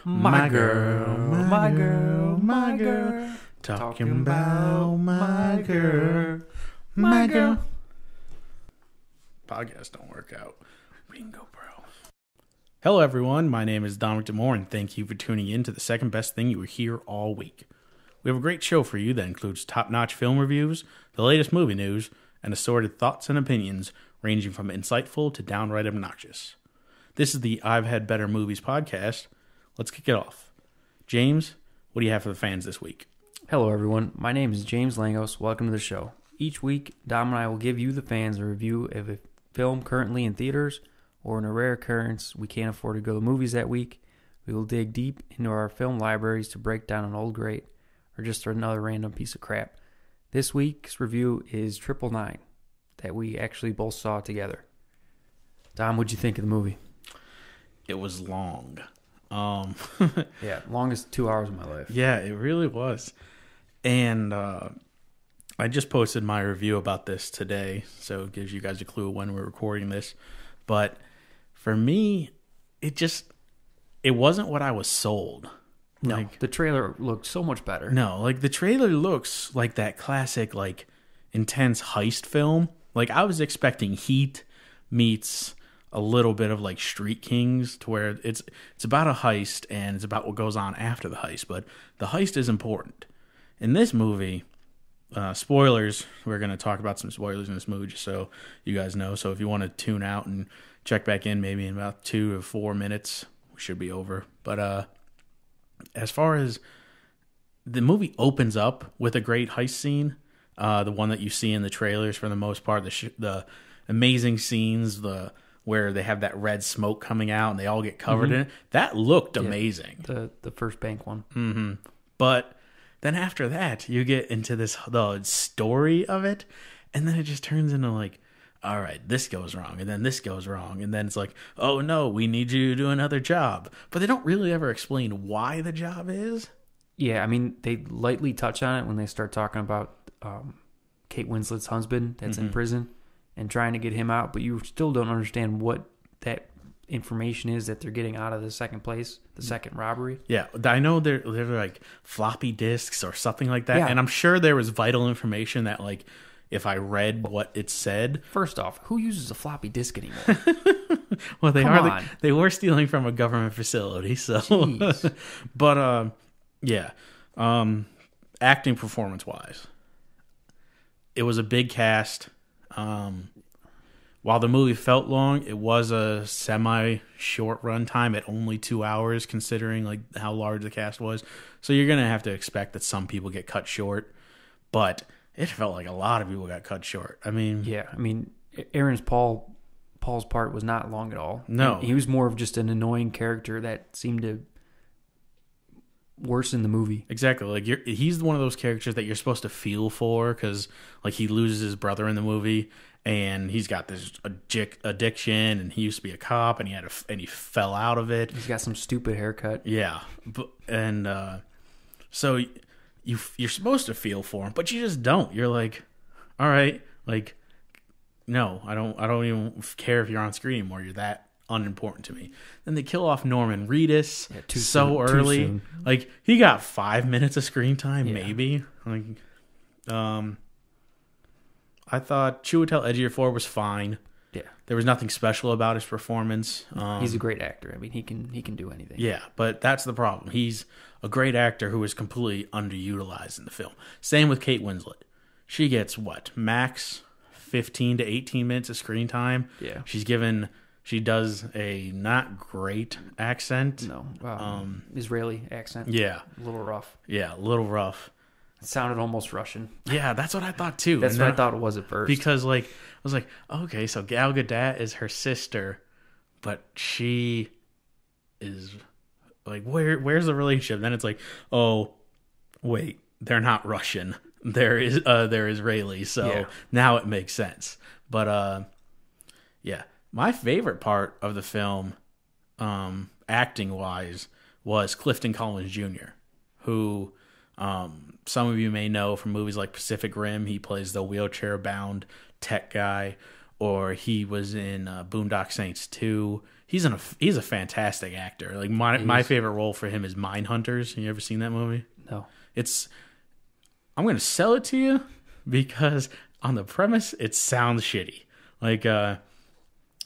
My girl, talking about my girl. Podcast don't work out. Ringo, bro. Hello, everyone. My name is Gambit No More, and thank you for tuning in to the second best thing you will hear all week. We have a great show for you that includes top-notch film reviews, the latest movie news, and assorted thoughts and opinions ranging from insightful to downright obnoxious. This is the I've Had Better Movies podcast. Let's kick it off. James, what do you have for the fans this week? Hello, everyone. My name is James Langos. Welcome to the show. Each week, Dom and I will give you, the fans, a review of a film currently in theaters, or in a rare occurrence we can't afford to go to movies that week. We will dig deep into our film libraries to break down an old great, or just another random piece of crap. This week's review is 999, that we actually both saw together. Dom, what'd you think of the movie? It was long. Yeah, longest 2 hours of my life. Yeah, it really was. And I just posted my review about this today, so it gives you guys a clue when we're recording this. But for me, it wasn't what I was sold. No, the trailer looked so much better. No, the trailer looks like that classic, intense heist film. I was expecting Heat meets a little bit of Street Kings, to where it's about a heist and it's about what goes on after the heist, but the heist is important. In this movie, spoilers, we're going to talk about some spoilers in this movie just so you guys know. So if you want to tune out and check back in maybe in about 2 to 4 minutes, we should be over. But as far as the movie opens up with a great heist scene, the one that you see in the trailers for the most part, the amazing scenes, where they have that red smoke coming out and they all get covered in it. That looked amazing. The first bank one. Mm-hmm. But then after that, you get into the story of it, and then it just turns into all right, this goes wrong, and then this goes wrong, and then it's oh no, we need you to do another job. But they don't really ever explain why the job is. Yeah, I mean, they lightly touch on it when they start talking about Kate Winslet's husband that's in prison and trying to get him out, but you still don't understand what that information is that they're getting out of the second robbery. Yeah, I know they're floppy disks or something like that, yeah. And I'm sure there was vital information that if I read what it said. First off, who uses a floppy disk anymore? Well, they were stealing from a government facility, so. But yeah, acting performance wise, it was a big cast. While the movie felt long, it was a semi-short runtime at only 2 hours, considering how large the cast was. So you're gonna have to expect that some people get cut short, but it felt like a lot of people got cut short. I mean, yeah, Paul's part was not long at all. No, he was more of just an annoying character that seemed to worsen the movie. Exactly. He's one of those characters that you're supposed to feel for, because he loses his brother in the movie, and he's got this addiction, and he used to be a cop, and he fell out of it. He's got some stupid haircut. Yeah, so you're supposed to feel for him, but you just don't. You're all right, no, I don't even care if you're on screen anymore. You're that unimportant to me. Then they kill off Norman Reedus early. He got 5 minutes of screen time, maybe. I thought Chiwetel Ejiofor was fine. Yeah, there was nothing special about his performance. He's a great actor. I mean, he can do anything. Yeah, but that's the problem. He's a great actor who is completely underutilized in the film. Same with Kate Winslet. She gets max 15 to 18 minutes of screen time. Yeah, she does a not great accent. No, Israeli accent. Yeah, a little rough. Yeah, a little rough. It sounded almost Russian. Yeah, that's what I thought too. That's what I thought it was at first. Because I was okay, so Gal Gadot is her sister, but she is where's the relationship? Then it's oh, wait, they're not Russian. They're Israeli. So now it makes sense. But yeah, my favorite part of the film, acting wise, was Clifton Collins Jr., who some of you may know from movies like Pacific Rim. He plays the wheelchair-bound tech guy, or he was in Boondock Saints 2. he's a fantastic actor. Like my favorite role for him is Mindhunters. You ever seen that movie? No. I'm going to sell it to you because on the premise it sounds shitty. Like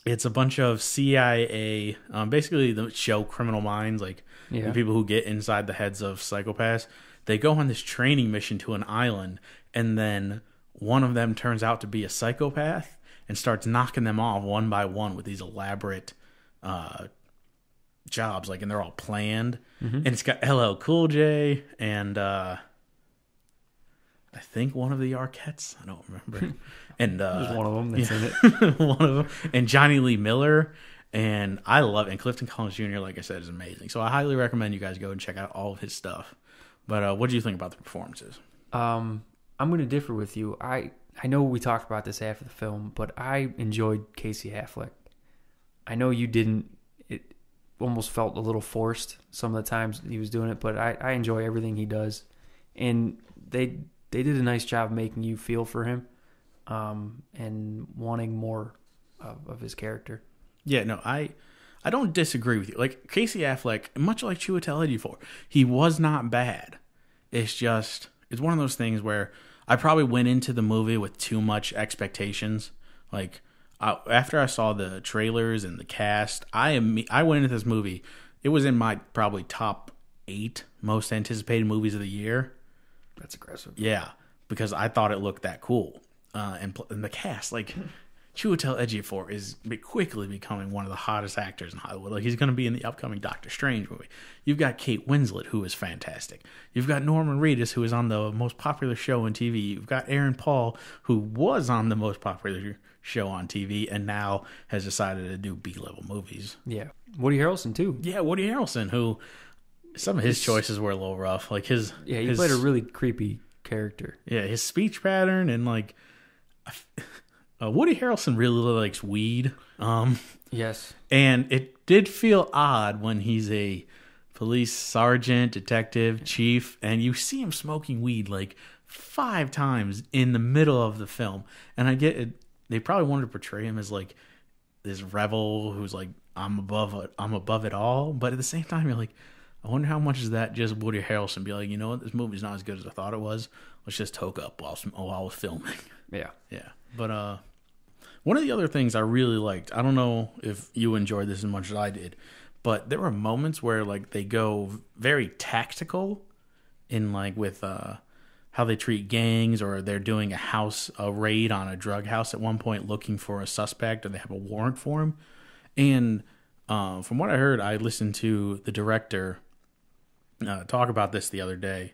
it's a bunch of CIA, basically the show Criminal Minds, like the people who get inside the heads of psychopaths. They go on this training mission to an island, and then one of them turns out to be a psychopath and starts knocking them off one by one with these elaborate jobs, like, and they're all planned. And it's got LL Cool J and I think one of the Arquettes. I don't remember. And there's one of them that's in it. One of them, and Johnny Lee Miller, and I love it. And Clifton Collins Jr., like I said, is amazing. So I highly recommend you guys go and check out all of his stuff. But what do you think about the performances? I'm going to differ with you. I know we talked about this after the film, but I enjoyed Casey Affleck. I know you didn't. It almost felt a little forced some of the times he was doing it, but I enjoy everything he does. And they did a nice job making you feel for him and wanting more of his character. Yeah, no, I don't disagree with you. Like, Casey Affleck, much like Chiwetel Ejiofor, he was not bad. It's one of those things where I probably went into the movie with too much expectations. Like, after I saw the trailers and the cast, I went into this movie. It was in my probably top 8 most anticipated movies of the year. That's aggressive. Yeah, because I thought it looked that cool. And the cast, like, Chiwetel Ejiofor is quickly becoming one of the hottest actors in Hollywood. Like, he's going to be in the upcoming Doctor Strange movie. You've got Kate Winslet, who is fantastic. You've got Norman Reedus, who is on the most popular show on TV. You've got Aaron Paul, who was on the most popular show on TV and now has decided to do B-level movies. Yeah. Woody Harrelson, too. Yeah, Woody Harrelson, who some of his choices were a little rough. Like, he played a really creepy character. Yeah, his speech pattern and, like, Woody Harrelson really likes weed. Yes. And it did feel odd when he's a police sergeant, detective, chief, and you see him smoking weed like 5 times in the middle of the film. And I get it. They probably wanted to portray him as like this rebel who's like, I'm above it all. But at the same time, you're like, I wonder how much is that just Woody Harrelson be like, you know what, this movie's not as good as I thought it was. Let's just toke up while I was filming. Yeah. Yeah. But one of the other things I really liked, I don't know if you enjoyed this as much as I did, but there were moments where like they go very tactical in like with how they treat gangs, or they're doing a raid on a drug house at one point looking for a suspect, or they have a warrant for him. And from what I heard, I listened to the director talk about this the other day.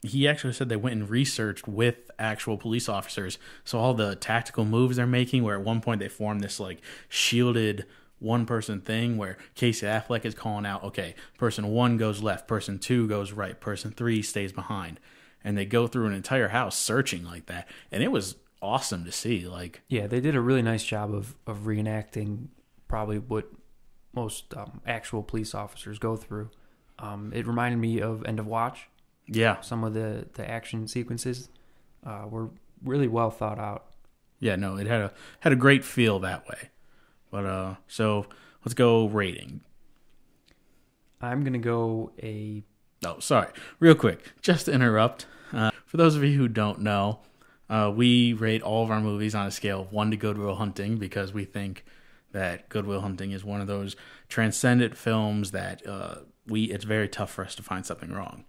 He actually said they went and researched with actual police officers. So all the tactical moves they're making, where at one point they formed this like shielded one-person thing where Casey Affleck is calling out, okay, person 1 goes left, person 2 goes right, person 3 stays behind. And they go through an entire house searching like that. And it was awesome to see. Like, yeah, they did a really nice job of reenacting probably what most actual police officers go through. It reminded me of End of Watch. Yeah. Some of the action sequences were really well thought out. Yeah, no, it had a great feel that way. But so let's go rating. I'm going to go Oh, sorry. Real quick, just to interrupt. For those of you who don't know, we rate all of our movies on a scale of 1 to Good Will Hunting because we think that Good Will Hunting is one of those transcendent films that it's very tough for us to find something wrong.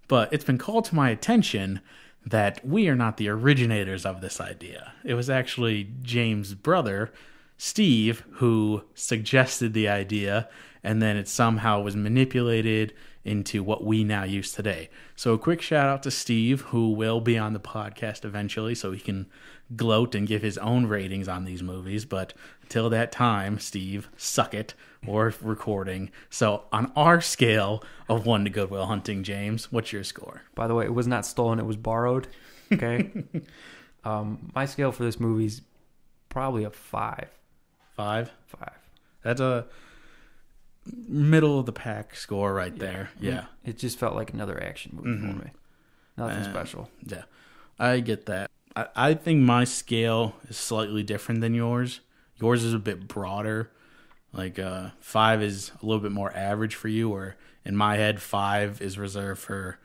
But it's been called to my attention that we are not the originators of this idea. It was actually James' brother, Steve, who suggested the idea, and then it somehow was manipulated into what we now use today. So a quick shout out to Steve, who will be on the podcast eventually, so he can gloat and give his own ratings on these movies. But until that time, Steve, suck it, or recording. So on our scale of 1 to Good Will Hunting, James, what's your score? By the way, it was not stolen, it was borrowed. Okay. My scale for this movie is probably a 5. 5? 5. That's a middle of the pack score right there. Yeah. It just felt like another action movie for me. Nothing special. Yeah. I get that. I think my scale is slightly different than yours. Yours is a bit broader. Like 5 is a little bit more average for you, or in my head 5 is reserved for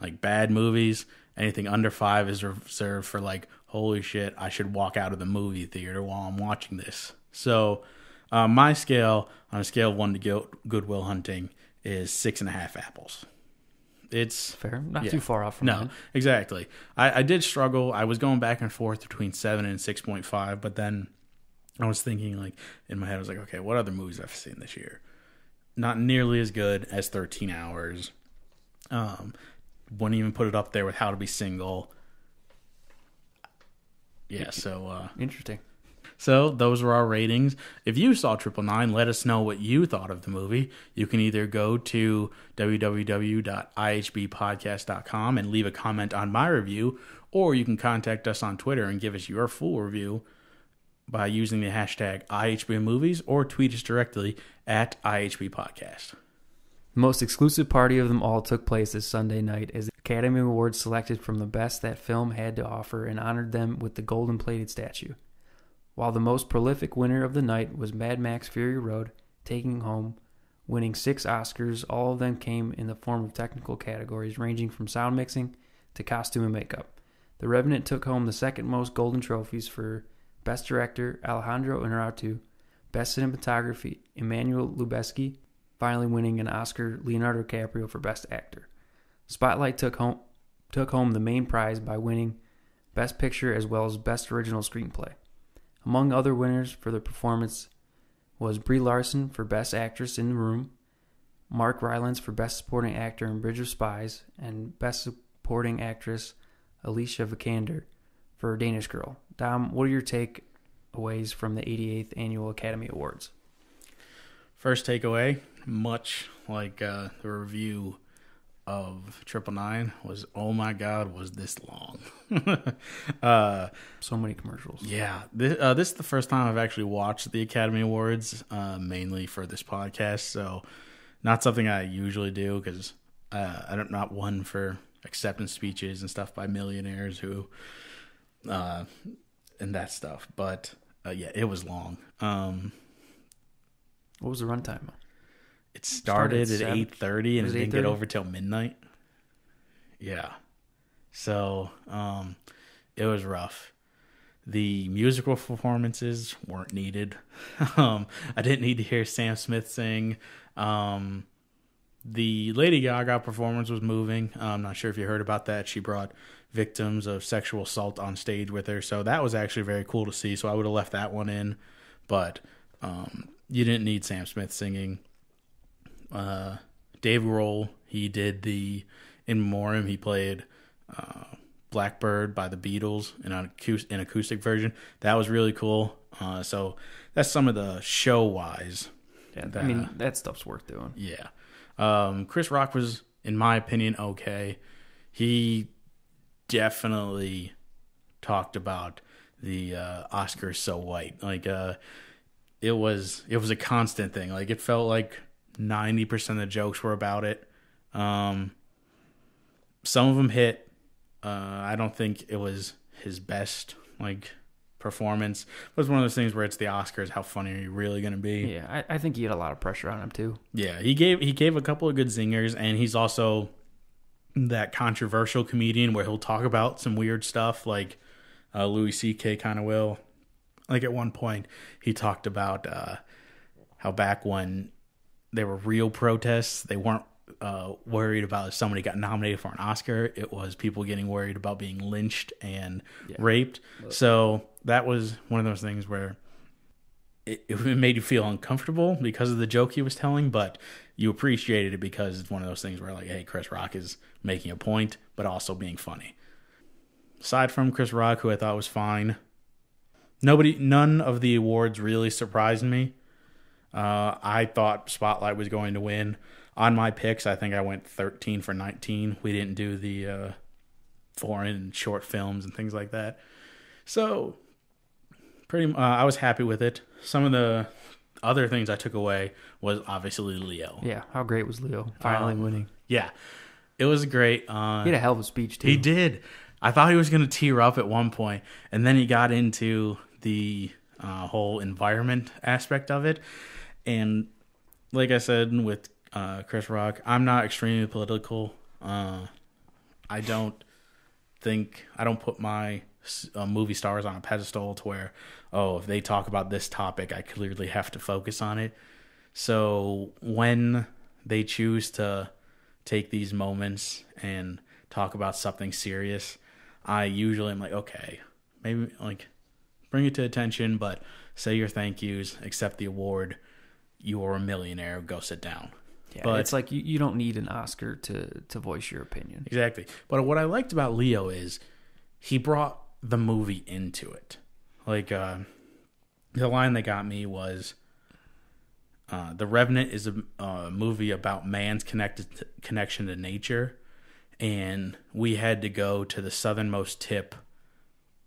like bad movies. Anything under 5 is reserved for like, holy shit, I should walk out of the movie theater while I'm watching this. So my scale, on a scale of 1 to Good Will Hunting, is 6.5 apples. It's fair, not too far off from no, that. Exactly. I did struggle. I was going back and forth between 7 and 6.5, but then I was thinking, like, in my head, I was like, okay, what other movies have I seen this year? Not nearly as good as 13 Hours. Wouldn't even put it up there with How to Be Single. Yeah, so interesting. So those were our ratings. If you saw 999, let us know what you thought of the movie. You can either go to www.ihbpodcast.com and leave a comment on my review, or you can contact us on Twitter and give us your full review by using the hashtag IHBMovies, or tweet us directly at IHBPodcast. The most exclusive party of them all took place this Sunday night as the Academy Awards selected from the best that film had to offer and honored them with the golden-plated statue. While the most prolific winner of the night was Mad Max Fury Road, winning 6 Oscars. All of them came in the form of technical categories ranging from sound mixing to costume and makeup. The Revenant took home the second most golden trophies for Best Director, Alejandro Inarritu, Best Cinematography, Emmanuel Lubezki, finally winning an Oscar, Leonardo DiCaprio, for Best Actor. Spotlight took home the main prize by winning Best Picture as well as Best Original Screenplay. Among other winners for the performance was Brie Larson for Best Actress in the Room, Mark Rylance for Best Supporting Actor in Bridge of Spies, and Best Supporting Actress Alicia Vikander for Danish Girl. Dom, what are your takeaways from the 88th Annual Academy Awards? First takeaway, much like the review of 999, was, oh my God, was this long? So many commercials. Yeah, this is the first time I've actually watched the Academy Awards, mainly for this podcast. So, not something I usually do because I'm not one for acceptance speeches and stuff by millionaires who, and that stuff. But yeah, it was long. What was the runtime? It started at 8:30 and it didn't get 8:30? over till midnight. Yeah. So, it was rough. The musical performances weren't needed. I didn't need to hear Sam Smith sing. The Lady Gaga performance was moving. I'm not sure if you heard about that. She brought victims of sexual assault on stage with her. So that was actually very cool to see. So I would have left that one in. But you didn't need Sam Smith singing. Dave Grohl, he did the In Memoriam. He played Blackbird by the Beatles in an acoustic version. That was really cool. So that's some of the show-wise. Yeah, that stuff's worth doing. Yeah. Chris Rock was, in my opinion, okay. He definitely talked about the Oscars so white. Like, it was a constant thing. Like, it felt like 90% of the jokes were about it. Some of them hit. I don't think it was his best performance. It was one of those things where it's the Oscars. How funny are you really going to be? Yeah, I think he had a lot of pressure on him too. Yeah, he gave a couple of good zingers, and he's also that controversial comedian where he'll talk about some weird stuff, like Louis C.K. kind of will. Like at one point, he talked about how back when there were real protests, they weren't worried about if somebody got nominated for an Oscar. It was people getting worried about being lynched and raped. So that was one of those things where it made you feel uncomfortable because of the joke he was telling, but you appreciated it because it's one of those things where, like, hey, Chris Rock is making a point, but also being funny. Aside from Chris Rock, who I thought was fine, none of the awards really surprised me. I thought Spotlight was going to win. On my picks, I think I went 13 for 19. We didn't do the foreign and short films and things like that. So, I was happy with it. Some of the other things I took away was obviously Leo. Yeah, how great was Leo finally winning? Yeah, it was great. He had a hell of a speech, too. He did. I thought he was going to tear up at one point, and then he got into the whole environment aspect of it. And like I said with Chris Rock, I'm not extremely political. I don't put my movie stars on a pedestal to where, if they talk about this topic, I clearly have to focus on it. So when they choose to take these moments and talk about something serious, I usually am like, okay, maybe like bring it to attention, but say your thank yous, accept the award. You're a millionaire. Go sit down. Yeah, but it's like you don't need an Oscar to voice your opinion. Exactly. But what I liked about Leo is he brought the movie into it. Like, the line that got me was, The Revenant is a movie about man's connection to nature, and we had to go to the southernmost tip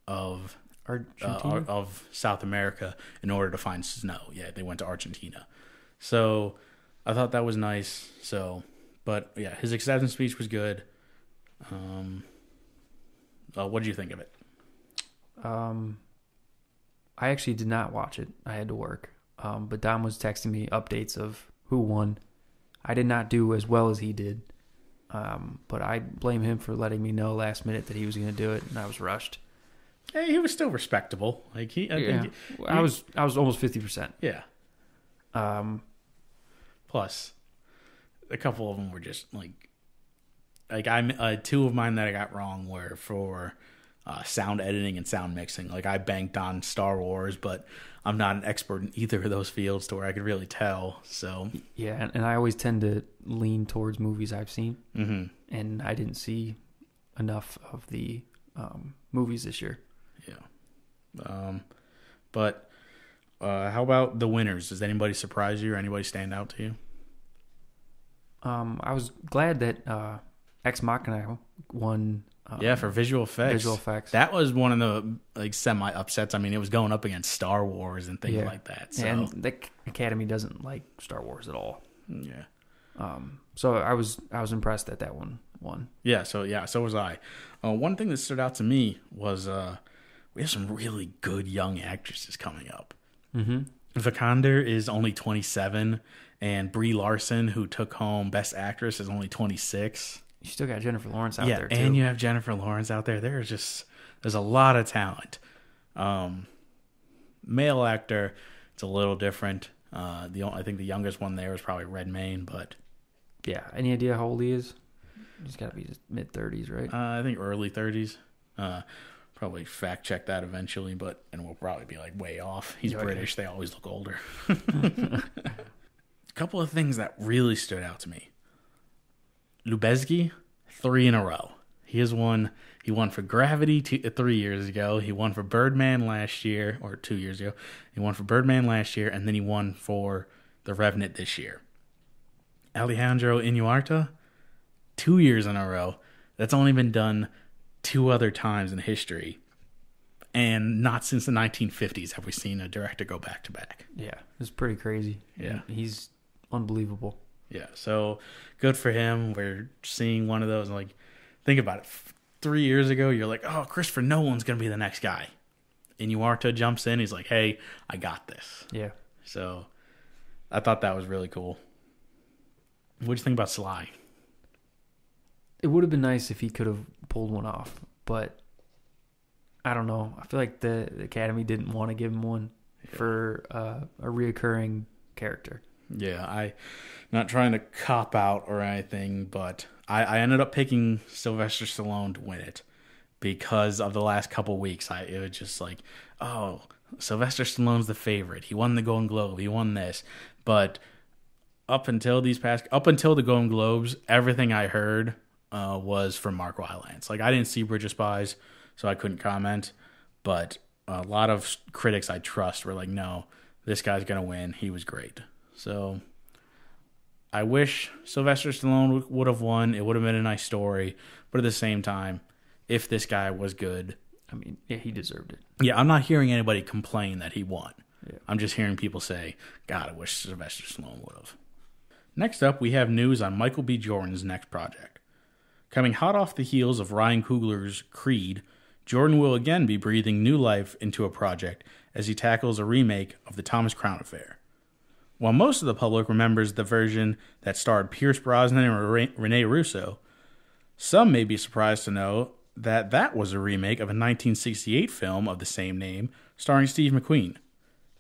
of of South America in order to find snow. Yeah, they went to Argentina. So I thought that was nice. So, but yeah, his acceptance speech was good. What did you think of it? I actually did not watch it. I had to work. But Dom was texting me updates of who won. I did not do as well as he did. But I blame him for letting me know last minute that he was going to do it, and I was rushed. Hey, he was still respectable. Like I was almost 50%. Yeah. Plus, a couple of them were just I two of mine that I got wrong were for sound editing and sound mixing. Like I banked on Star Wars, but I'm not an expert in either of those fields to where I could really tell. So yeah, and I always tend to lean towards movies I've seen, and I didn't see enough of the movies this year. Yeah, but how about the winners? Does anybody surprise you or anybody stand out to you? I was glad that Ex Machina won. For visual effects. Visual effects. That was one of the semi upsets. I mean, it was going up against Star Wars and things like that. So. And the Academy doesn't like Star Wars at all. Yeah. So I was impressed that one won. Yeah. So was I. One thing that stood out to me was we have some really good young actresses coming up. Mm-hmm. Vikander is only 27, and Brie Larson, who took home Best Actress, is only 26. You still got Jennifer Lawrence out there, too. And you have Jennifer Lawrence out there. There's a lot of talent. Male actor, it's a little different. I think the youngest one there is probably Redmayne, but... Yeah, any idea how old he is? He's got to be mid-30s, right? I think early 30s. Probably fact check that eventually, and we'll probably be like way off. He's British. They always look older. A couple of things that really stood out to me. Lubezki, 3 in a row. He won for Gravity 3 years ago. He won for Birdman last year, or 2 years ago. He won for Birdman last year, and then he won for The Revenant this year. Alejandro Inarritu, 2 years in a row. That's only been done 2 other times in history. And not since the 1950s have we seen a director go back-to-back. Yeah, it's pretty crazy. Yeah. He's unbelievable. Yeah, so good for him. We're seeing one of those. Like, think about it. 3 years ago, you're like, oh, Christopher Nolan's going to be the next guy. Inarritu jumps in. He's like, hey, I got this. Yeah. So I thought that was really cool. What'd you think about Sly? It would have been nice if he could have pulled one off, but I don't know. I feel like the Academy didn't want to give him one for a reoccurring character. Yeah, I'm not trying to cop out or anything, but I ended up picking Sylvester Stallone to win it because of the last couple weeks. It was just like, oh, Sylvester Stallone's the favorite. He won the Golden Globe. He won this. But up until the Golden Globes, everything I heard was from Mark Rylance. Like, I didn't see Bridge of Spies, so I couldn't comment. But a lot of critics I trust were like, no, this guy's going to win. He was great. So I wish Sylvester Stallone would have won. It would have been a nice story. But at the same time, if this guy was good... I mean, yeah, he deserved it. Yeah, I'm not hearing anybody complain that he won. Yeah. I'm just hearing people say, God, I wish Sylvester Stallone would have. Next up, we have news on Michael B. Jordan's next project. Coming hot off the heels of Ryan Coogler's Creed, Jordan will again be breathing new life into a project as he tackles a remake of the Thomas Crown Affair. While most of the public remembers the version that starred Pierce Brosnan and Rene Russo, some may be surprised to know that that was a remake of a 1968 film of the same name starring Steve McQueen.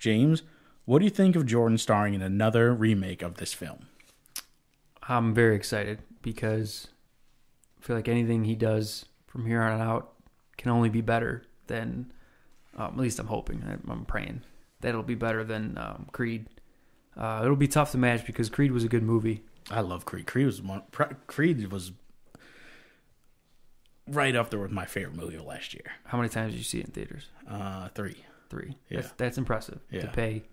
James, what do you think of Jordan starring in another remake of this film? I'm very excited because I feel like anything he does from here on out can only be better than, at least I'm hoping, I'm praying, that it'll be better than Creed. It'll be tough to match because Creed was a good movie. I love Creed. Creed was right up there with my favorite movie of last year. How many times did you see it in theaters? 3. 3. Yeah. That's impressive. Yeah. To pay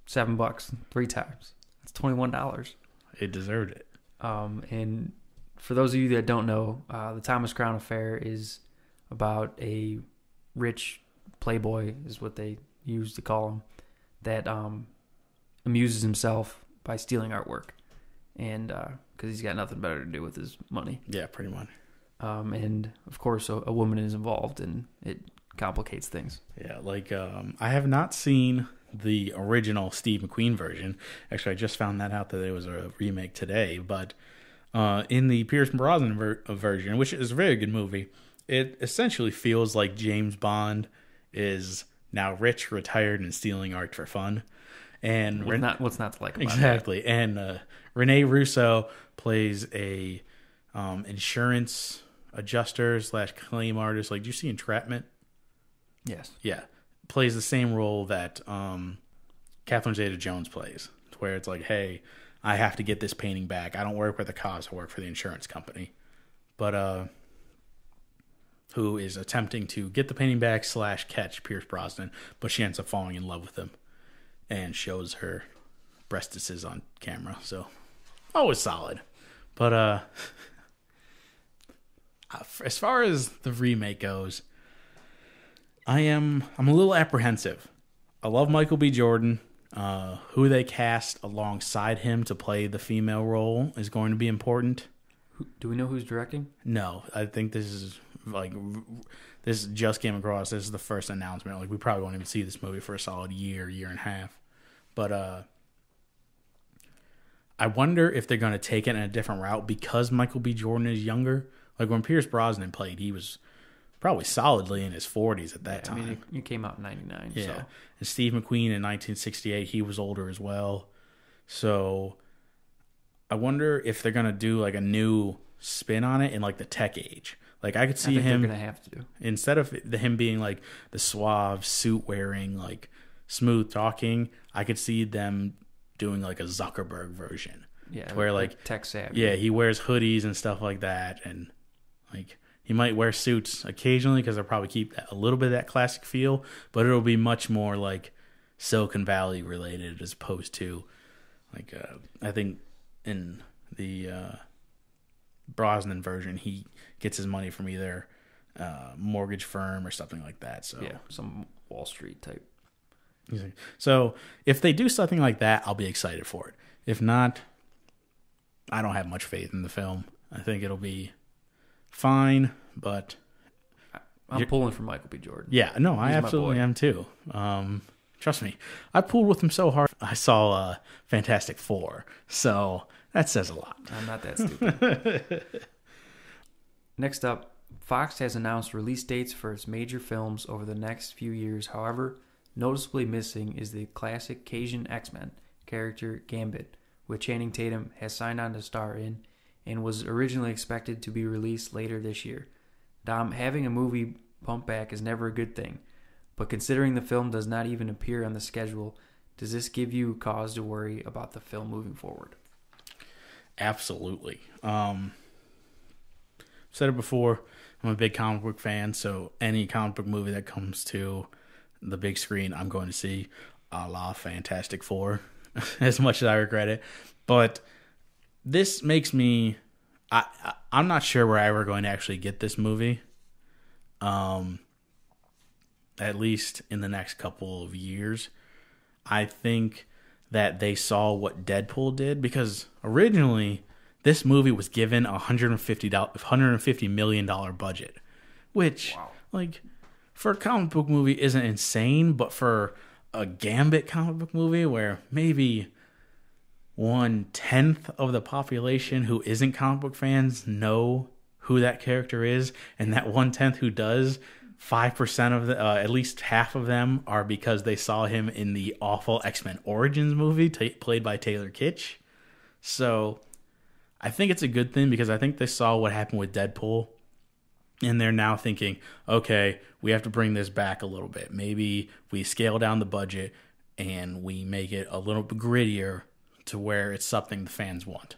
$7 3 times. That's $21. It deserved it. And for those of you that don't know, the Thomas Crown Affair is about a rich playboy, is what they used to call him, that amuses himself by stealing artwork, and because he's got nothing better to do with his money. Yeah, pretty much. And of course, a woman is involved, and it complicates things. Yeah, like I have not seen the original Steve McQueen version. Actually, I just found that out that it was a remake today. But in the Pierce Brosnan version, which is a very good movie, it essentially feels like James Bond is now rich, retired, and stealing art for fun. And what's not to like about exactly. That? And Rene Russo plays a insurance adjuster / claim artist. Like, do you see Entrapment? Yes. Yeah. Plays the same role that Catherine Zeta-Jones plays, where it's like, hey, I have to get this painting back. I don't work with the cops. I work for the insurance company. But who is attempting to get the painting back / catch Pierce Brosnan, but she ends up falling in love with him and shows her breastises on camera. So, always solid. But as far as the remake goes, I'm a little apprehensive. I love Michael B. Jordan. Who they cast alongside him to play the female role is going to be important. Do we know who's directing? No, I think this just came across. This is the first announcement. Like, we probably won't even see this movie for a solid year and a half. But I wonder if they're going to take it in a different route because Michael B. Jordan is younger. Like, when Pierce Brosnan played, he was probably solidly in his 40s at that time. I mean, he came out in 99. Yeah. So. And Steve McQueen in 1968, he was older as well. So I wonder if they're going to do like a new spin on it in like the tech age. Like, I could see him, they're going to have to. Instead of him being like the suave, suit wearing, like smooth talking, I could see them doing like a Zuckerberg version. Yeah. Where like tech savvy. Yeah, he wears hoodies and stuff like that. And like, he might wear suits occasionally because they'll probably keep a little bit of that classic feel, but it'll be much more like Silicon Valley related as opposed to like I think in the Brosnan version he gets his money from either mortgage firm or something like that. So yeah, some Wall Street type. So if they do something like that, I'll be excited for it. If not, I don't have much faith in the film. I think it'll be fine, but I'm pulling for Michael B. Jordan. Yeah, no, I absolutely am too. Trust me, I pulled with him so hard. I saw Fantastic Four, so that says a lot. I'm not that stupid. Next up, Fox has announced release dates for its major films over the next few years. However, noticeably missing is the classic Cajun X-Men character Gambit, which Channing Tatum has signed on to star in, and was originally expected to be released later this year. Dom, having a movie bump back is never a good thing, but considering the film does not even appear on the schedule, does this give you cause to worry about the film moving forward? Absolutely. I've said it before, I'm a big comic book fan, so any comic book movie that comes to the big screen, I'm going to see, a la Fantastic Four, as much as I regret it. But this makes me... I'm not sure we're ever going to actually get this movie. At least in the next couple of years. I think that they saw what Deadpool did, because originally this movie was given $150 million budget, which, wow, like, for a comic book movie isn't insane, but for a Gambit comic book movie where maybe 1/10 of the population who isn't comic book fans know who that character is, and that 1/10 who does, 5% of the at least half of them are because they saw him in the awful X-Men Origins movie played by Taylor Kitsch. So I think it's a good thing because I think they saw what happened with Deadpool, and they're now thinking, okay, we have to bring this back a little bit. Maybe we scale down the budget and we make it a little bit grittier to where it's something the fans want.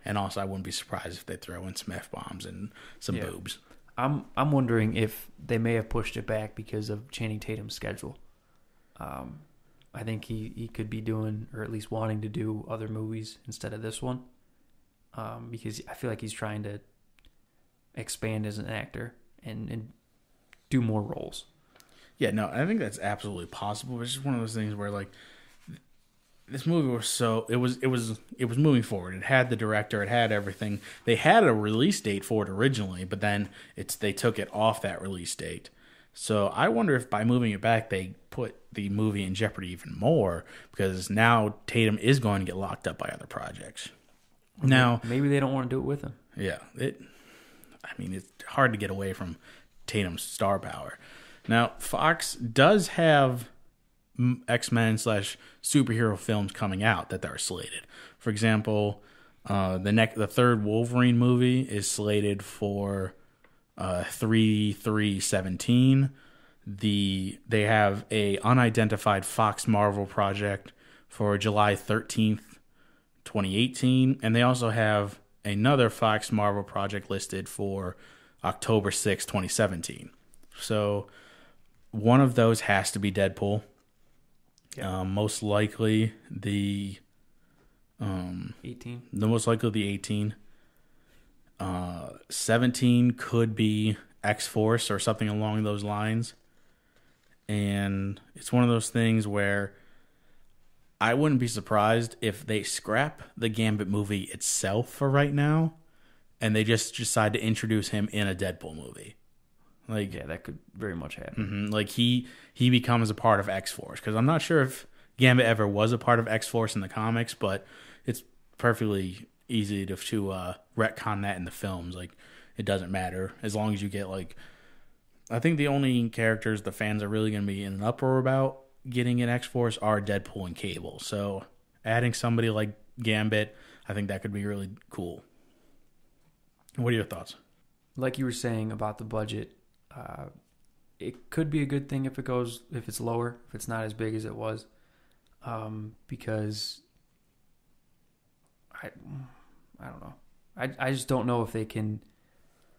And also, I wouldn't be surprised if they throw in some F-bombs and some boobs. I'm wondering if they may have pushed it back because of Channing Tatum's schedule. I think he could be doing, or at least wanting to do, other movies instead of this one. Because I feel like he's trying to expand as an actor and do more roles. Yeah, no, I think that's absolutely possible. It's just one of those things where, like, this movie was it was moving forward. It had the director, it had everything. They had a release date for it originally, but then they took it off that release date. So I wonder if by moving it back, they put the movie in jeopardy even more, because now Tatum is going to get locked up by other projects. Okay. Now maybe they don't want to do it with him. Yeah, it's hard to get away from Tatum's star power. Now Fox does have X-Men / superhero films coming out that are slated. For example, the third Wolverine movie is slated for 3/3/17. They have a unidentified Fox Marvel project for July 13th, 2018, and they also have another Fox Marvel project listed for October 6th, 2017. So one of those has to be Deadpool. Yeah. Most likely the 18. Most likely the 18. 17 could be X-Force or something along those lines. And it's one of those things where I wouldn't be surprised if they scrap the Gambit movie itself for right now, and they just decide to introduce him in a Deadpool movie. Like, yeah, that could very much happen. Mm-hmm. Like he becomes a part of X-Force, because I'm not sure if Gambit ever was a part of X-Force in the comics, but it's perfectly easy to retcon that in the films. Like, it doesn't matter as long as you get, like, I think the only characters the fans are really going to be in an uproar about getting in X-Force are Deadpool and Cable. So adding somebody like Gambit, I think that could be really cool. What are your thoughts? Like you were saying about the budget, it could be a good thing if it's lower, if it's not as big as it was, because I don't know. I just don't know if they can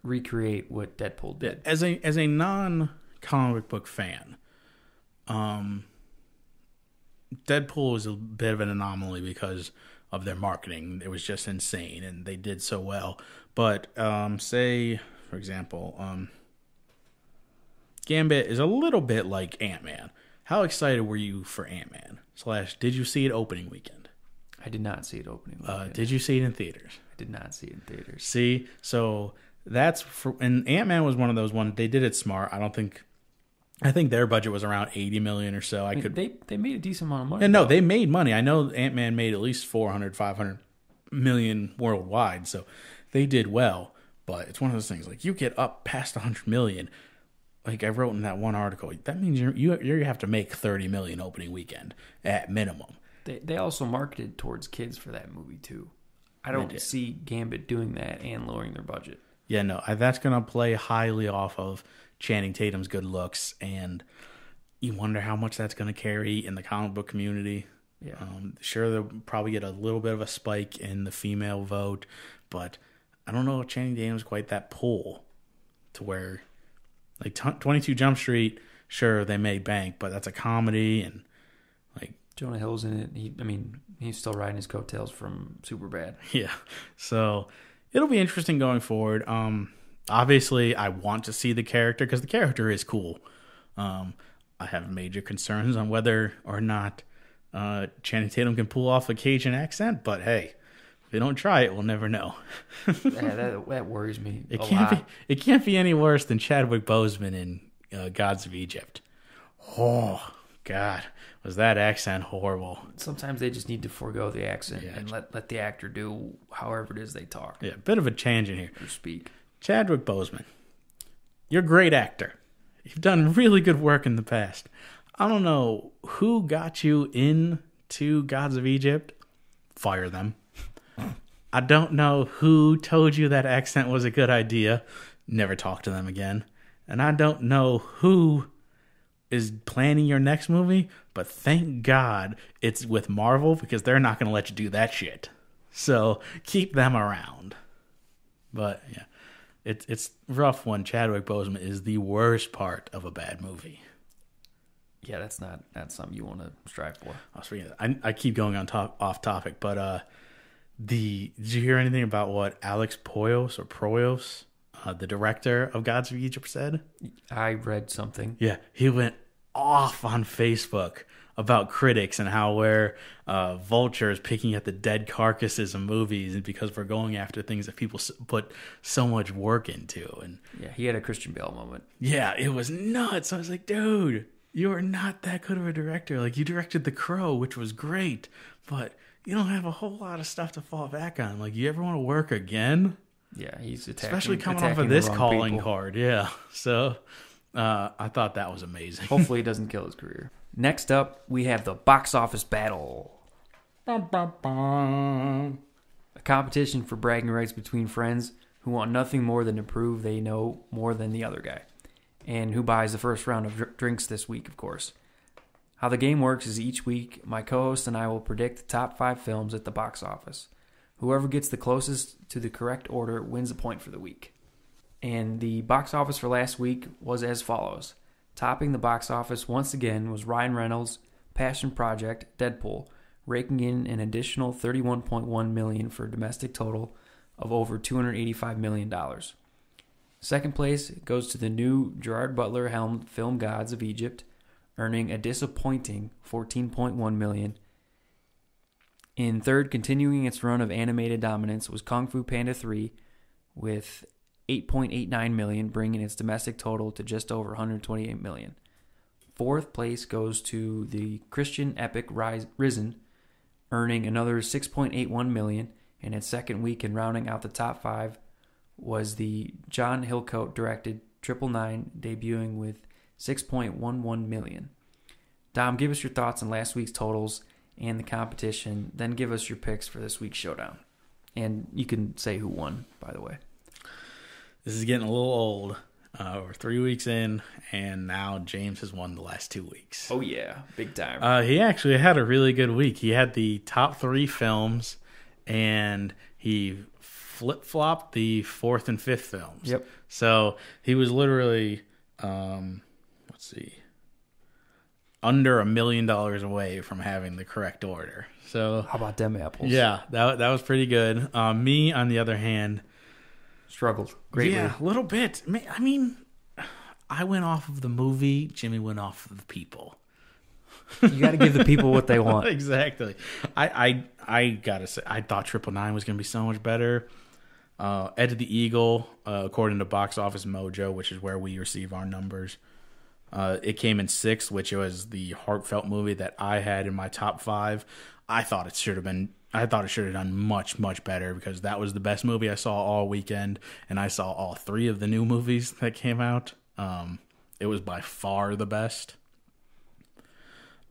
recreate what Deadpool did. As a non-comic book fan, Deadpool was a bit of an anomaly because of their marketing. It was just insane, and they did so well. But say, for example, Gambit is a little bit like Ant-Man. How excited were you for Ant-Man? / did you see it opening weekend? I did not see it opening weekend. Did you see it in theaters? I did not see it in theaters. See? So that's and Ant-Man was one of those ones. They did it smart. I think their budget was around $80 million or so. They made a decent amount of money. And no, they made money. I know Ant-Man made at least $400-500 million worldwide, so they did well. But it's one of those things, like, you get up past $100 million. Like I wrote in that one article, that means you have to make $30 million opening weekend at minimum. They also marketed towards kids for that movie too. I don't see Gambit doing that and lowering their budget. Yeah, no, that's going to play highly off of Channing Tatum's good looks, and you wonder how much that's going to carry in the comic book community. Yeah, sure, they'll probably get a little bit of a spike in the female vote, but I don't know if Channing Tatum's quite that pull to where, like, 22 Jump Street, sure, they made bank, but that's a comedy, and like Jonah Hill's in it. He's still riding his coattails from Superbad. Yeah, so it'll be interesting going forward. Obviously, I want to see the character because the character is cool. I have major concerns on whether or not Channing Tatum can pull off a Cajun accent, but hey, if we don't try it, we'll never know. Yeah, that worries me. It can't be any worse than Chadwick Boseman in Gods of Egypt. Oh God, was that accent horrible. Sometimes they just need to forego the accent and let the actor do however it is they talk. Yeah, bit of a tangent here. Or speak. Chadwick Boseman, you're a great actor. You've done really good work in the past. I don't know who got you into Gods of Egypt. Fire them. I don't know who told you that accent was a good idea. Never talk to them again. And I don't know who is planning your next movie, but thank God it's with Marvel because they're not going to let you do that shit. So keep them around. But yeah, it's rough when Chadwick Boseman is the worst part of a bad movie. Yeah, that's something you want to strive for. I was forgetting. I keep going off topic, but did you hear anything about what Alex Proyas, the director of Gods of Egypt, said? I read something. Yeah, he went off on Facebook about critics and how we're vultures picking at the dead carcasses of movies, and because we're going after things that people put so much work into. And yeah, he had a Christian Bale moment. Yeah, it was nuts. I was like, dude, you are not that good of a director. Like, you directed The Crow, which was great, but you don't have a whole lot of stuff to fall back on. Like, you ever want to work again? Yeah, he's attacking. Especially coming off of this calling card. Yeah, so I thought that was amazing. Hopefully, it doesn't kill his career. Next up, we have the box office battle. Bum, bum, bum. A competition for bragging rights between friends who want nothing more than to prove they know more than the other guy. And who buys the first round of drinks this week, of course. How the game works is each week, my co-host and I will predict the top 5 films at the box office. Whoever gets the closest to the correct order wins a point for the week. And the box office for last week was as follows. Topping the box office once again was Ryan Reynolds' passion project, Deadpool, raking in an additional $31.1 million for a domestic total of over $285 million. Second place goes to the new Gerard Butler-helmed film Gods of Egypt, earning a disappointing $14.1 million. In third, continuing its run of animated dominance, was Kung Fu Panda 3 with $8.89 million, bringing its domestic total to just over $128 million. Fourth place goes to the Christian epic Risen, earning another $6.81 million, and its second week in rounding out the top 5 was the John Hillcoat directed 999, debuting with $6.11 million. Dom, give us your thoughts on last week's totals and the competition, then give us your picks for this week's showdown. And you can say who won, by the way. This is getting a little old. We're 3 weeks in, and now James has won the last 2 weeks. Oh, yeah. Big time. He actually had a really good week. He had the top 3 films, and he flip-flopped the 4th and 5th films. Yep. So he was literally, under $1 million away from having the correct order. So how about them apples? Yeah, that was pretty good. Me, on the other hand, struggled greatly. Yeah, a little bit. I mean, I went off of the movie. Jimmy went off of the people. You got to give the people what they want. Exactly. I gotta say, I thought 999 was gonna be so much better. Ed the Eagle, according to Box Office Mojo, which is where we receive our numbers, it came in 6th, which was the heartfelt movie that I had in my top 5. I thought it should have done much, much better because that was the best movie I saw all weekend, and I saw all 3 of the new movies that came out. It was by far the best.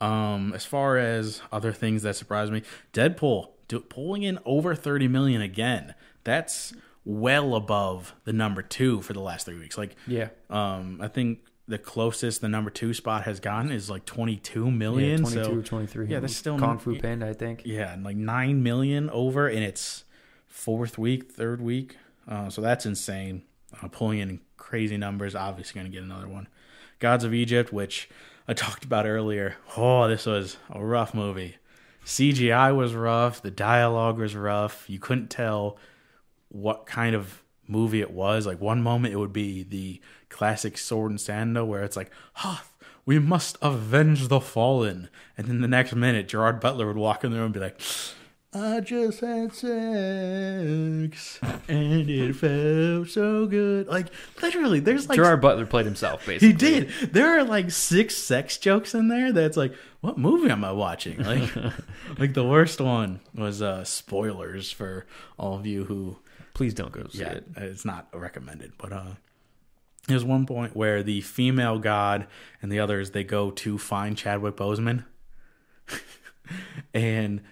As far as other things that surprised me, Deadpool pulling in over $30 million again. That's well above the number 2 for the last 3 weeks. Like, yeah, I think the closest the number 2 spot has gotten is like $22 million. Yeah, 22 or 23. Yeah, that's still Kung Fu Panda, I think. Yeah, and like $9 million over in its 4th week, 3rd week. So that's insane. Pulling in crazy numbers. Obviously going to get another one. Gods of Egypt, which I talked about earlier. Oh, this was a rough movie. CGI was rough. The dialogue was rough. You couldn't tell what kind of movie it was. Like, one moment it would be the classic sword and sandal where it's like, we must avenge the fallen. And then the next minute, Gerard Butler would walk in the room and be like, I just had sex and it felt so good. Like, literally, there's like... Gerard Butler played himself, basically. He did. There are like 6 sex jokes in there that's like, what movie am I watching? Like, like the worst one was spoilers for all of you who... Please don't go see it. It's not recommended. But there's one point where the female god and the others, they go to find Chadwick Boseman. And...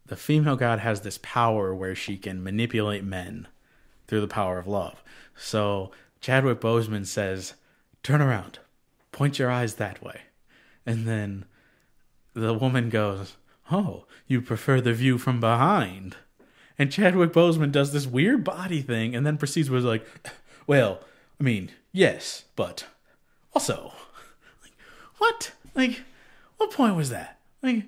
the female god has this power where she can manipulate men through the power of love. So Chadwick Boseman says, turn around, point your eyes that way. And then the woman goes, oh, you prefer the view from behind. And Chadwick Boseman does this weird body thing and then proceeds with like, well, I mean, yes, but also. Like, what? Like, what point was that? Like,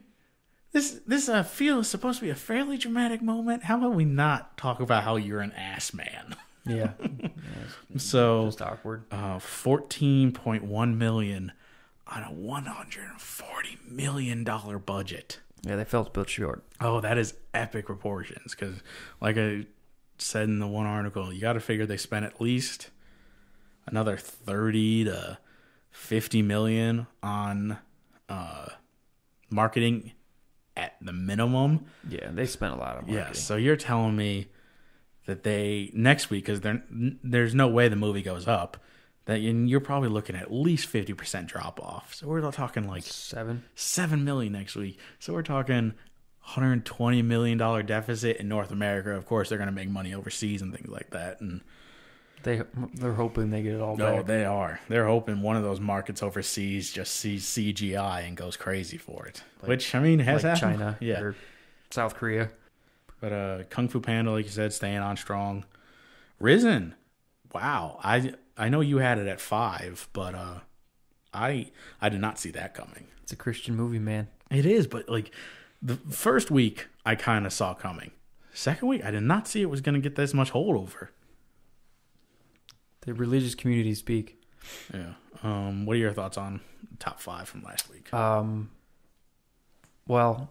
This feel is supposed to be a fairly dramatic moment. How about we not talk about how you're an ass man? Yeah. So just awkward. $14.1 million on a $140 million budget. Yeah, they felt a bit short. Oh, that is epic proportions. Because, like I said in the one article, you got to figure they spent at least another 30 to 50 million on marketing. At the minimum. Yeah, they spent a lot of money. Yeah, so you're telling me that they, next week, because there's no way the movie goes up, that you're probably looking at least 50% drop off. So we're talking like $7 million next week. So we're talking $120 million deficit in North America. Of course, they're going to make money overseas and things like that. And they're hoping they get it all back. No, they are. They're hoping one of those markets overseas just sees CGI and goes crazy for it. Like, which, I mean, has like happened. China or South Korea. But Kung Fu Panda, like you said, staying on strong. Risen. Wow. I know you had it at 5, but I did not see that coming. It's a Christian movie, man. It is, but like the first week I kind of saw coming. Second week, I did not see it was going to get this much holdover. The religious community speak. Yeah. What are your thoughts on top 5 from last week? Well,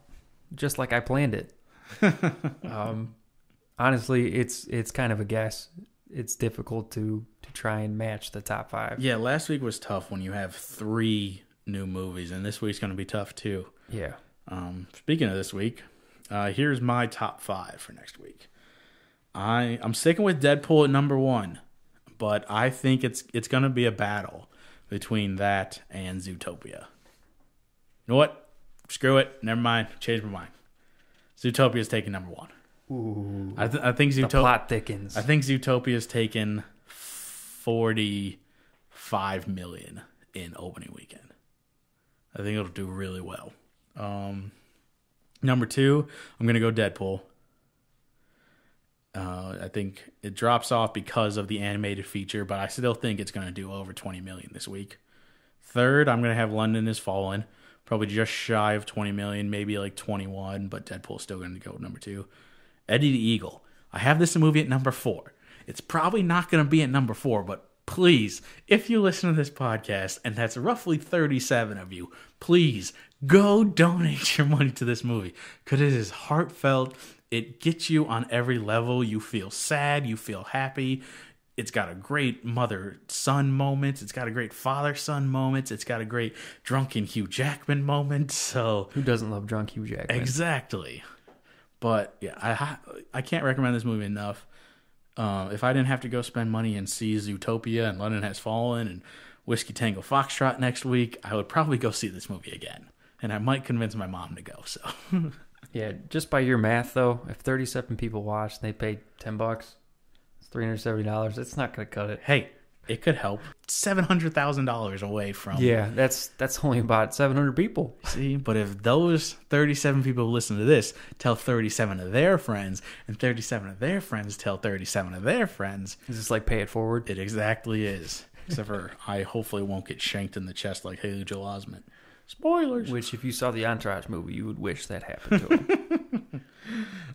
just like I planned it. Honestly, it's kind of a guess. It's difficult to try and match the top 5. Yeah, last week was tough when you have 3 new movies, and this week's going to be tough too. Yeah. Speaking of this week, here's my top 5 for next week. I'm sticking with Deadpool at number 1. But I think it's going to be a battle between that and Zootopia. You know what? Screw it. Never mind. Change my mind. Zootopia's taking number 1. Ooh. I think the plot thickens. I think Zootopia's taken $45 million in opening weekend. I think it'll do really well. Number 2, I'm going to go Deadpool. I think it drops off because of the animated feature, but I still think it's going to do over 20 million this week. Third, I'm going to have London Is Fallen, probably just shy of 20 million, maybe like 21, but Deadpool's still going to go number 2. Eddie the Eagle. I have this movie at number 4. It's probably not going to be at number 4, but please, if you listen to this podcast, and that's roughly 37 of you, please go donate your money to this movie, because it is heartfelt. It gets you on every level. You feel sad. You feel happy. It's got a great mother-son moment. It's got a great father-son moment. It's got a great drunken Hugh Jackman moment. So who doesn't love drunk Hugh Jackman? Exactly. But yeah, I can't recommend this movie enough. If I didn't have to go spend money and see Zootopia and London Has Fallen and Whiskey Tango Foxtrot next week, I would probably go see this movie again. And I might convince my mom to go. So yeah, just by your math though, if 37 people watched and they paid $10, it's $370. It's not going to cut it. Hey, it could help. $700,000 away from. Yeah, that's only about 700 people. See, but if those 37 people who listen to this tell 37 of their friends, and 37 of their friends tell 37 of their friends, is this like Pay It Forward? It exactly is. Except for I hopefully won't get shanked in the chest like Haley Joel Osment. Spoilers. Which, if you saw the Entourage movie, you would wish that happened to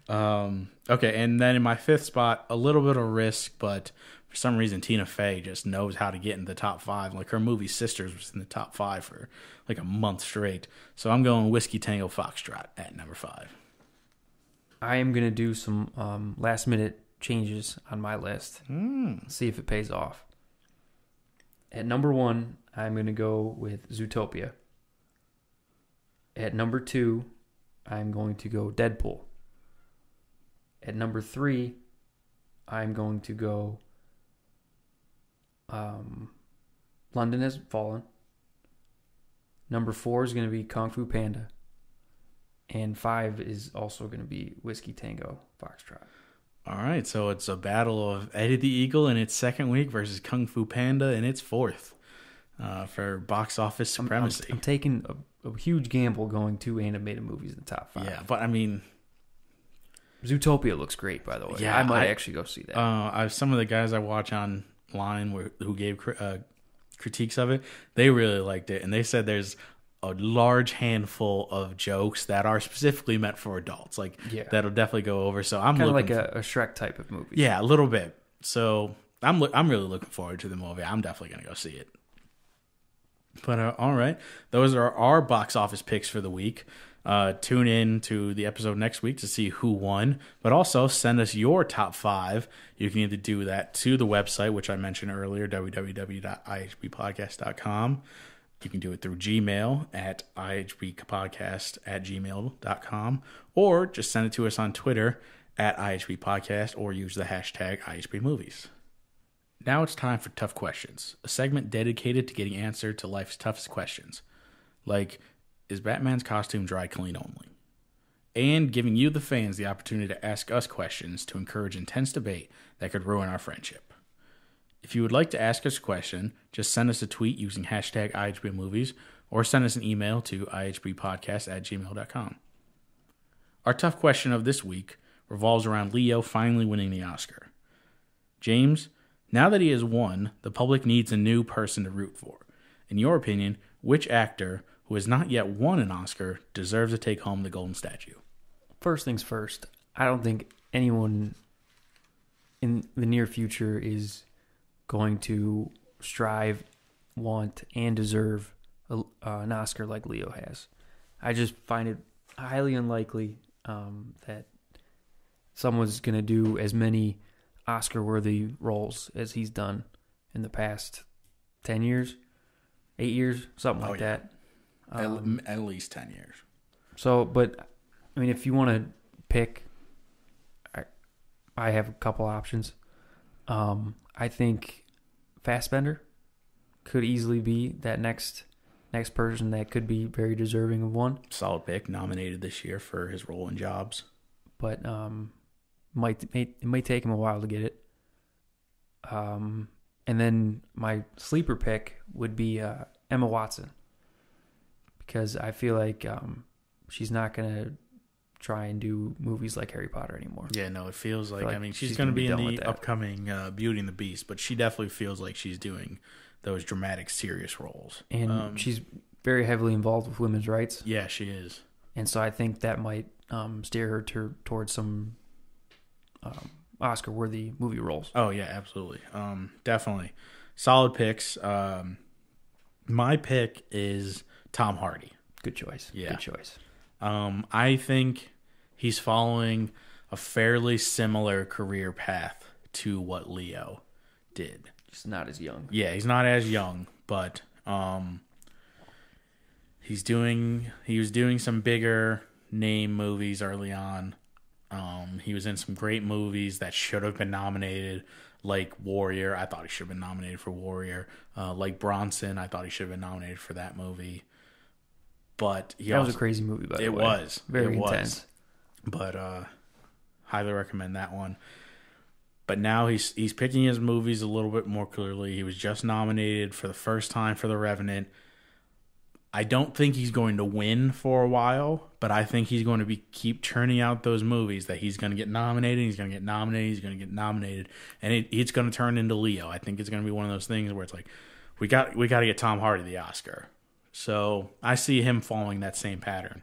him. Okay, and then in my 5th spot, a little bit of risk, but for some reason Tina Fey just knows how to get in the top 5. Like her movie Sisters was in the top 5 for like a month straight. So I'm going Whiskey Tango Foxtrot at number 5. I am going to do some last minute changes on my list. See if it pays off. At number 1, I'm going to go with Zootopia. At number 2, I'm going to go Deadpool. At number 3, I'm going to go London Has Fallen. Number 4 is going to be Kung Fu Panda. And 5 is also going to be Whiskey Tango Foxtrot. All right, so it's a battle of Eddie the Eagle in its second week versus Kung Fu Panda in its fourth for box office supremacy. I'm taking a huge gamble going 2 animated movies in the top 5. Yeah, but I mean... Zootopia looks great, by the way. Yeah, I might actually go see that. Some of the guys I watch online who gave critiques of it, they really liked it, and they said there's a large handful of jokes that are specifically meant for adults, that'll definitely go over. So I'm kind of looking like a Shrek type of movie. Yeah, a little bit. So I'm really looking forward to the movie. I'm definitely gonna go see it. But all right, those are our box office picks for the week. Tune in to the episode next week to see who won, but also send us your top 5. You can either do that to the website, which I mentioned earlier, www.ihbpodcast.com. You can do it through Gmail at ihbpodcast@gmail.com, or just send it to us on Twitter at ihbpodcast, or use the hashtag ihbmovies. Now it's time for Tough Questions, a segment dedicated to getting answer to life's toughest questions, like, is Batman's costume dry clean only? And giving you, the fans, the opportunity to ask us questions to encourage intense debate that could ruin our friendship. If you would like to ask us a question, just send us a tweet using hashtag IHBmovies, or send us an email to ihbpodcast@gmail.com. Our tough question of this week revolves around Leo finally winning the Oscar. James, now that he has won, the public needs a new person to root for. In your opinion, which actor who has not yet won an Oscar deserves to take home the golden statue? First things first, I don't think anyone in the near future is going to strive, want, and deserve an Oscar like Leo has. I just find it highly unlikely that someone's going to do as many Oscar-worthy roles as he's done in the past 10 years, 8 years, something like that. At least 10 years. So, but, I mean, if you want to pick, I have a couple options. I think Fassbender could easily be that next person that could be very deserving of one. Solid pick, nominated this year for his role in Jobs. But it might take him a while to get it. And then my sleeper pick would be Emma Watson, because I feel like she's not going to try and do movies like Harry Potter anymore. Yeah, no, it feels like, I mean, she's going to be in the upcoming Beauty and the Beast, but she definitely feels like she's doing those dramatic, serious roles. And she's very heavily involved with women's rights. Yeah, she is. And so I think that might steer her towards some Oscar-worthy movie roles. Oh, yeah, absolutely. Definitely. Solid picks. My pick is Tom Hardy. Good choice. Yeah. Good choice. I think he's following a fairly similar career path to what Leo did. Just not as young. Yeah, he's not as young, but he was doing some bigger name movies early on. He was in some great movies that should have been nominated, like Warrior. I thought he should have been nominated for Warrior. Like Bronson, I thought he should have been nominated for that movie. But that was a crazy movie, by the way. It was. Very intense. But highly recommend that one. But now he's picking his movies a little bit more clearly. He was just nominated for the first time for The Revenant. I don't think he's going to win for a while, but I think he's going to keep churning out those movies that he's going to get nominated, he's going to get nominated, he's going to get nominated, and it's going to turn into Leo. I think it's going to be one of those things where it's like, we got to get Tom Hardy the Oscar. So I see him following that same pattern.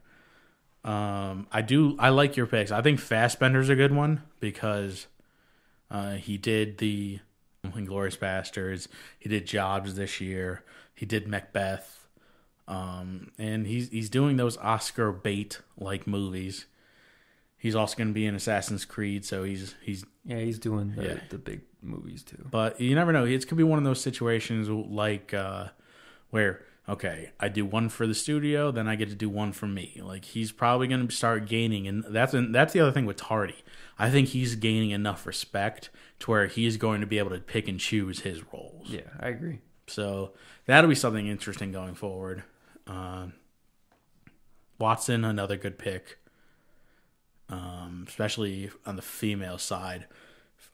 I like your picks. I think Fassbender's a good one because he did the Inglourious Basterds. He did Jobs this year. He did Macbeth. And he's doing those Oscar bait like movies. He's also going to be in Assassin's Creed, so he's doing the big movies too. But you never know. It's going to be one of those situations like where, okay, I do one for the studio, then I get to do one for me. Like, he's probably going to start gaining, and that's the other thing with Tardy. I think he's gaining enough respect to where he's going to be able to pick and choose his roles. Yeah, I agree. So that'll be something interesting going forward. Watson, another good pick. Especially on the female side.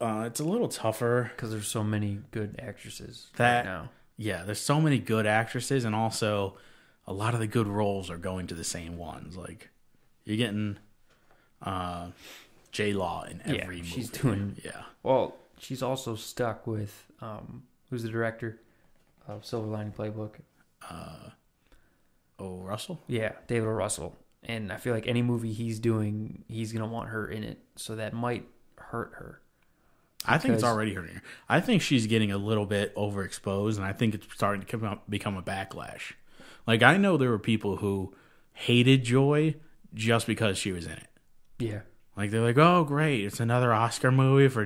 It's a little tougher. Because there's so many good actresses right now. Yeah, there's so many good actresses, and also a lot of the good roles are going to the same ones. Like, you're getting J-Law in every movie. She's doing... Yeah. Well, she's also stuck with... who's the director of Silver Lining Playbook? Russell? Yeah, David O. Russell. And I feel like any movie he's doing, he's going to want her in it. So that might hurt her. I think it's already hurting her. I think she's getting a little bit overexposed, and I think it's starting to become a backlash. Like, I know there were people who hated Joy just because she was in it. Yeah. Like, they're like, oh, great, it's another Oscar movie for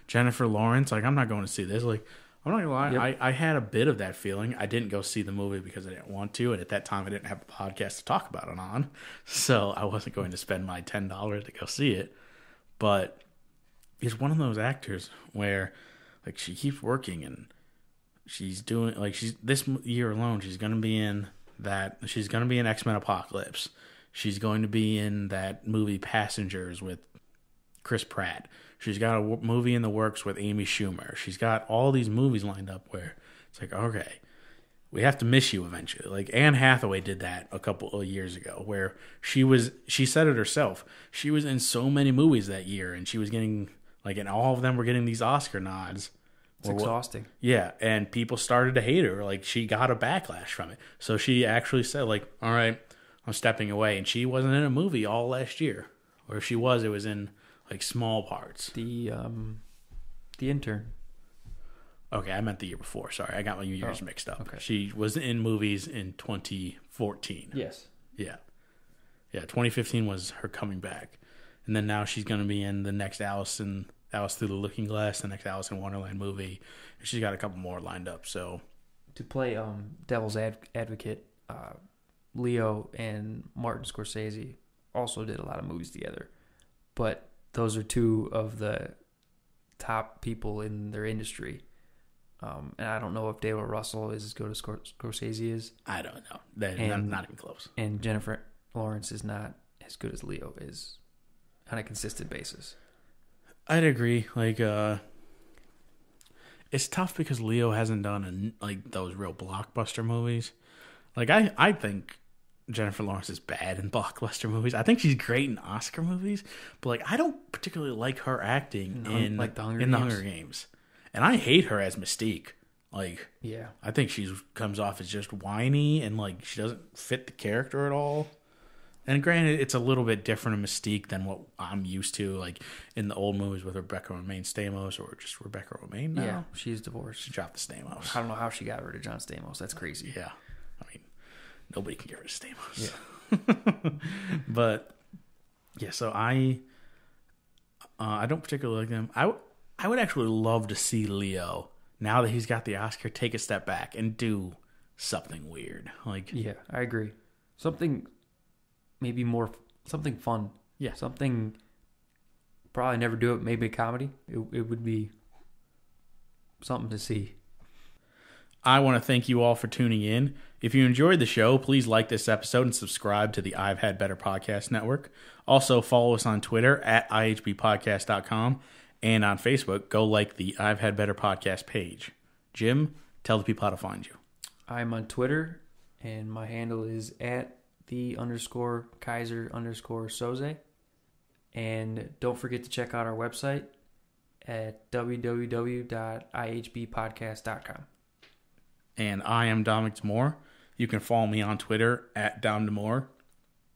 Jennifer Lawrence. Like, I'm not going to see this. Like, I'm not going to lie. Yep. I had a bit of that feeling. I didn't go see the movie because I didn't want to, and at that time I didn't have a podcast to talk about it on. So I wasn't going to spend my $10 to go see it. But it's one of those actors where, like, she keeps working, and she's doing, like, this year alone, she's going to be in X-Men Apocalypse. She's going to be in that movie Passengers with Chris Pratt. She's got a movie in the works with Amy Schumer. She's got all these movies lined up where it's like, okay, we have to miss you eventually. Like, Anne Hathaway did that a couple of years ago where she said it herself. She was in so many movies that year, and she was getting, like, and all of them were getting these Oscar nods. It's exhausting. Yeah, and people started to hate her. Like, she got a backlash from it. So she actually said, like, all right, I'm stepping away. And she wasn't in a movie all last year. Or if she was, it was in, like, small parts. The Intern. Okay, I meant the year before. Sorry, I got my years mixed up. Okay. She was in movies in 2014. Yes. Yeah. Yeah, 2015 was her coming back. And then now she's going to be in the next Alice Through the Looking Glass, the next Alice in Wonderland movie. And she's got a couple more lined up. So, to play Devil's Advocate, Leo and Martin Scorsese also did a lot of movies together. But those are two of the top people in their industry. And I don't know if David Russell is as good as Scorsese is. I don't know. They're not even close. And Jennifer Lawrence is not as good as Leo is on a consistent basis. I'd agree. Like, it's tough because Leo hasn't done those real blockbuster movies. Like, I think Jennifer Lawrence is bad in blockbuster movies. I think she's great in Oscar movies, but, like, I don't particularly like her acting in the Hunger Games. And I hate her as Mystique. Like, yeah, I think she comes off as just whiny, and, like, she doesn't fit the character at all. And granted, it's a little bit different of Mystique than what I'm used to, like, in the old movies with Rebecca Romijn Stamos, or just Rebecca Romijn now. Yeah, she's divorced. She dropped the Stamos. I don't know how she got rid of John Stamos. That's crazy. Yeah. I mean, nobody can get rid of Stamos. Yeah. But, yeah, so I don't particularly like them. I would actually love to see Leo, now that he's got the Oscar, take a step back and do something weird. Like, yeah, I agree. Something fun. Yeah. Something, probably never do it, maybe a comedy. It would be something to see. I want to thank you all for tuning in. If you enjoyed the show, please like this episode and subscribe to the I've Had Better Podcast Network. Also, follow us on Twitter at IHBpodcast.com, and on Facebook, go like the I've Had Better Podcast page. Jim, tell the people how to find you. I'm on Twitter, and my handle is at @the_Kaiser_Soze. And don't forget to check out our website at www.ihbpodcast.com. And I am Dominic Demore. You can follow me on Twitter at Dom Demore.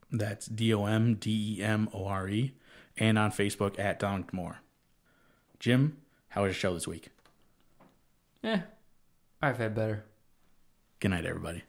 That's DOMDEMORE. And on Facebook at Dominic Demore. Jim, how was your show this week? I've had better. Good night, everybody.